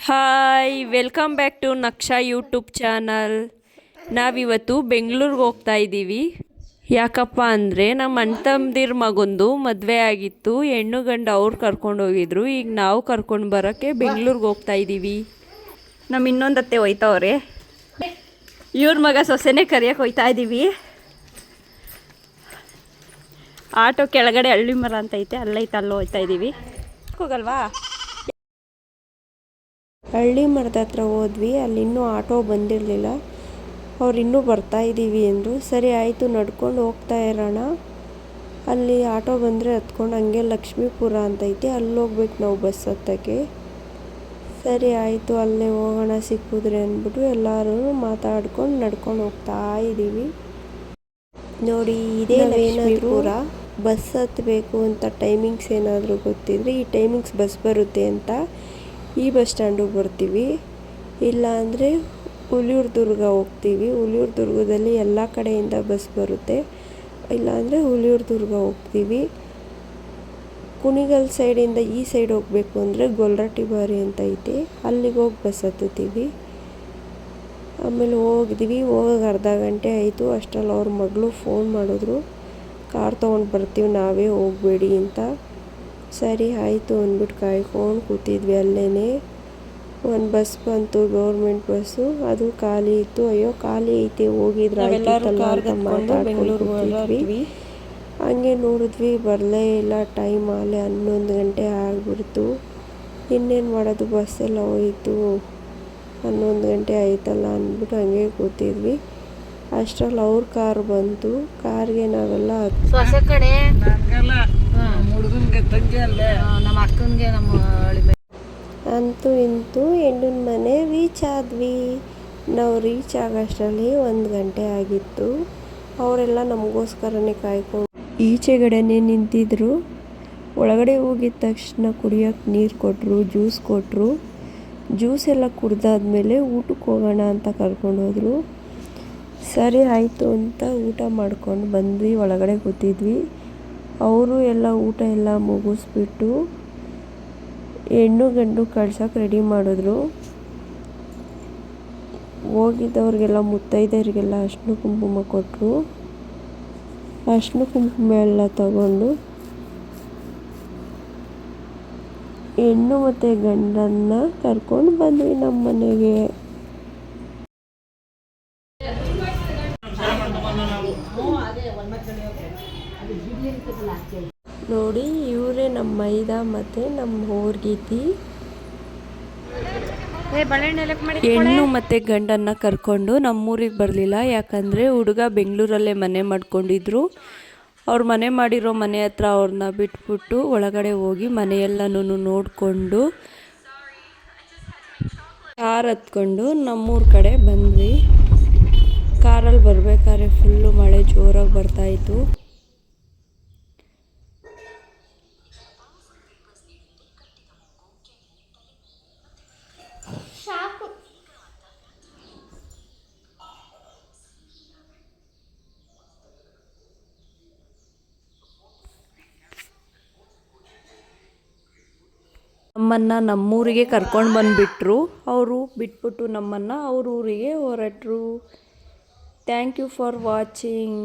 Hi welcome back to Naksha YouTube channel. ನಾವಿವತ್ತು ಬೆಂಗಳೂರಿಗೆ ಹೋಗ್ತಾ ಇದ್ದೀವಿ. ಯಾಕಪ್ಪ ಅಂದರೆ ನಮ್ಮ ಅಣ್ಣ ತಮ್ಮದಿರ ಮಗಂದು ಮದುವೆ ಆಗಿತ್ತು. ಹೆಣ್ಣು ಗಂಡು ಅವ್ರು ಕರ್ಕೊಂಡು ಹೋಗಿದ್ರು. ಈಗ ನಾವು ಕರ್ಕೊಂಡು ಬರೋಕ್ಕೆ ಬೆಂಗಳೂರಿಗೆ ಹೋಗ್ತಾ ಇದ್ದೀವಿ. ನಮ್ಮ ಇನ್ನೊಂದತ್ತೆ ಹೋಯ್ತವ್ರೆ. ಇವ್ರ ಮಗ ಸೊಸೆನೇ ಕರಿಯಕ್ಕೆ ಹೋಯ್ತಾ ಇದ್ದೀವಿ. ಆಟೋ ಕೆಳಗಡೆ ಹಳ್ಳಿ ಮರ ಅಂತ ಐತೆ, ಅಲ್ಲೈತೆ, ಅಲ್ಲೋ ಹೋಯ್ತಾ ಇದ್ದೀವಿ. ಹೋಗಲ್ವಾ? ಹಳ್ಳಿ ಮರದ ಹತ್ರ ಹೋದ್ವಿ. ಅಲ್ಲಿ ಇನ್ನೂ ಆಟೋ ಬಂದಿರಲಿಲ್ಲ. ಅವ್ರು ಇನ್ನೂ ಬರ್ತಾ ಇದ್ದೀವಿ ಅಂದರು. ಸರಿ ಆಯಿತು, ನಡ್ಕೊಂಡು ಹೋಗ್ತಾ ಇರೋಣ. ಅಲ್ಲಿ ಆಟೋ ಬಂದರೆ ಹತ್ಕೊಂಡು ಹಂಗೆ ಲಕ್ಷ್ಮೀಪುರ ಅಂತೈತಿ, ಅಲ್ಲಿ ಹೋಗ್ಬೇಕು ನಾವು ಬಸ್ ಹತ್ತಕ್ಕೆ. ಸರಿ ಆಯಿತು, ಅಲ್ಲೇ ಹೋಗೋಣ ಸಿಕ್ಕಿದ್ರೆ ಅಂದ್ಬಿಟ್ಟು ಎಲ್ಲರೂ ಮಾತಾಡ್ಕೊಂಡು ನಡ್ಕೊಂಡು ಹೋಗ್ತಾ ಇದ್ದೀವಿ. ನೋಡಿ, ಇದೇ ಲಕ್ಷ್ಮೀಪುರ. ಬಸ್ ಹತ್ತಬೇಕು ಅಂತ ಟೈಮಿಂಗ್ಸ್ ಏನಾದರೂ ಗೊತ್ತಿದ್ರೆ ಈ ಟೈಮಿಂಗ್ಸ್ ಬಸ್ ಬರುತ್ತೆ ಅಂತ ಈ ಬಸ್ ಸ್ಟ್ಯಾಂಡಿಗೆ ಬರ್ತೀವಿ. ಇಲ್ಲ ಅಂದರೆ ಹುಲಿಯೂರು ದುರ್ಗ ಹೋಗ್ತೀವಿ. ಹುಲಿಯೂರು ದುರ್ಗದಲ್ಲಿ ಎಲ್ಲ ಕಡೆಯಿಂದ ಬಸ್ ಬರುತ್ತೆ. ಇಲ್ಲಾಂದರೆ ಹುಲಿಯೂರು ದುರ್ಗ ಹೋಗ್ತೀವಿ. ಕುಣಿಗಲ್ ಸೈಡಿಂದ ಈ ಸೈಡ್ ಹೋಗಬೇಕು ಅಂದರೆ ಗೊಲ್ರಟ್ಟಿ ಬಾರಿ ಅಂತ ಐತೆ, ಅಲ್ಲಿಗೆ ಹೋಗಿ ಬಸ್ ಹತ್ತುತ್ತೀವಿ. ಆಮೇಲೆ ಹೋಗಿದ್ವಿ. ಹೋಗೋಕೆ ಅರ್ಧ ಗಂಟೆ ಆಯಿತು. ಅಷ್ಟರಲ್ಲಿ ಅವ್ರ ಮಗಳು ಫೋನ್ ಮಾಡಿದ್ರು, ಕಾರ್ ತೊಗೊಂಡು ಬರ್ತೀವಿ, ನಾವೇ ಹೋಗಬೇಡಿ ಅಂತ. ಸರಿ ಆಯಿತು ಅಂದ್ಬಿಟ್ಟು ಕಾಯ್ಕೊಂಡು ಕೂತಿದ್ವಿ. ಅಲ್ಲೇ ಒಂದು ಬಸ್ ಬಂತು, ಗೌರ್ಮೆಂಟ್ ಬಸ್ಸು. ಅದು ಖಾಲಿ ಇತ್ತು. ಅಯ್ಯೋ ಖಾಲಿ ಐತೆ, ಹೋಗಿದ್ರೆ ಮಾತಾಡ್ಕೊಂಡ್ವಿ. ಹಂಗೆ ನೋಡಿದ್ವಿ, ಬರಲೇ ಇಲ್ಲ. ಟೈಮ್ ಆಗಲೇ 11 ಗಂಟೆ ಆಗಿಬಿಡ್ತು. ಇನ್ನೇನು ಮಾಡೋದು, ಬಸ್ ಎಲ್ಲ ಹೋಯಿತು. 11 ಗಂಟೆ ಆಯ್ತಲ್ಲ ಅಂದ್ಬಿಟ್ಟು ಹಂಗೆ ಕೂತಿದ್ವಿ. ಅಷ್ಟರಲ್ಲಿ ಅವ್ರ ಕಾರ್ ಬಂತು. ಕಾರ್ಗೆ ನಾವೆಲ್ಲ ಹೊಸ ಕಡೆ ನಮ್ಮ ಅಕ್ಕನಿಗೆ ಅಂತೂ ಇಂತೂ ಹೆಣ್ಣಿನ ಮನೆ ರೀಚ್ ಆದ್ವಿ. ನಾವು ರೀಚ್ ಆಗೋಷ್ಟರಲ್ಲಿ 1 ಗಂಟೆ ಆಗಿತ್ತು. ಅವರೆಲ್ಲ ನಮಗೋಸ್ಕರನೇ ಕಾಯ್ಕೊಂಡು ಈಚೆಗಡೆನೇ ನಿಂತಿದ್ರು. ಒಳಗಡೆ ಹೋಗಿದ ತಕ್ಷಣ ಕುಡಿಯೋಕ್ಕೆ ನೀರು ಕೊಟ್ಟರು, ಜ್ಯೂಸ್ ಕೊಟ್ಟರು. ಜ್ಯೂಸ್ ಎಲ್ಲ ಕುಡ್ದಾದ್ಮೇಲೆ ಊಟಕ್ಕೆ ಹೋಗೋಣ ಅಂತ ಕರ್ಕೊಂಡೋದ್ರು. ಸರಿ ಆಯಿತು ಅಂತ ಊಟ ಮಾಡ್ಕೊಂಡು ಬಂದ್ವಿ. ಒಳಗಡೆ ಕೂತಿದ್ವಿ. ಅವರು ಎಲ್ಲ ಊಟ ಎಲ್ಲ ಮುಗಿಸ್ಬಿಟ್ಟು ಹೆಣ್ಣು ಗಂಡು ಕಳ್ಸೋಕೆ ರೆಡಿ ಮಾಡಿದ್ರು. ಹೋಗಿದ್ದವ್ರಿಗೆಲ್ಲ ಮುತ್ತೈದೆಯರಿಗೆಲ್ಲ ಅರ್ಶಿನ ಕುಂಕುಮ ಕೊಟ್ಟರು. ಅರ್ಶಿನ ಕುಂಕುಮ ಎಲ್ಲ ತಗೊಂಡು ಹೆಣ್ಣು ಮತ್ತು ಗಂಡನ್ನ ಕರ್ಕೊಂಡು ಬಂದ್ವಿ ನಮ್ಮ ಮನೆಗೆ. ನೋಡಿ, ಇವರೇ ನಮ್ಮ ಮೈದಾ ಮತ್ತು ನಮ್ಮ ಹೋರ್ಗೀತಿ. ಹೆಣ್ಣು ಮತ್ತು ಗಂಡನ್ನ ಕರ್ಕೊಂಡು ನಮ್ಮೂರಿಗೆ ಬರಲಿಲ್ಲ. ಯಾಕಂದರೆ ಹುಡುಗ ಬೆಂಗಳೂರಲ್ಲೇ ಮನೆ ಮಾಡ್ಕೊಂಡಿದ್ರು. ಅವ್ರು ಮನೆ ಮಾಡಿರೋ ಮನೆ ಹತ್ರ ಅವ್ರನ್ನ ಬಿಟ್ಬಿಟ್ಟು ಒಳಗಡೆ ಹೋಗಿ ಮನೆಯೆಲ್ಲನೂ ನೋಡಿಕೊಂಡು ಕಾರ್ ಹತ್ಕೊಂಡು ನಮ್ಮೂರ ಕಡೆ ಬಂದ್ವಿ. ಕಾರಲ್ಲಿ ಬರಬೇಕಾದ್ರೆ ಫುಲ್ಲು ಮಳೆ ಜೋರಾಗಿ ಬರ್ತಾಯಿತ್ತು. ನಮ್ಮನ್ನು ನಮ್ಮೂರಿಗೆ ಕರ್ಕೊಂಡು ಬಂದುಬಿಟ್ರು. ಅವರು ಬಿಟ್ಬಿಟ್ಟು ನಮ್ಮನ್ನು ಅವ್ರ ಊರಿಗೆ ಹೊರಟರು. Thank you for watching.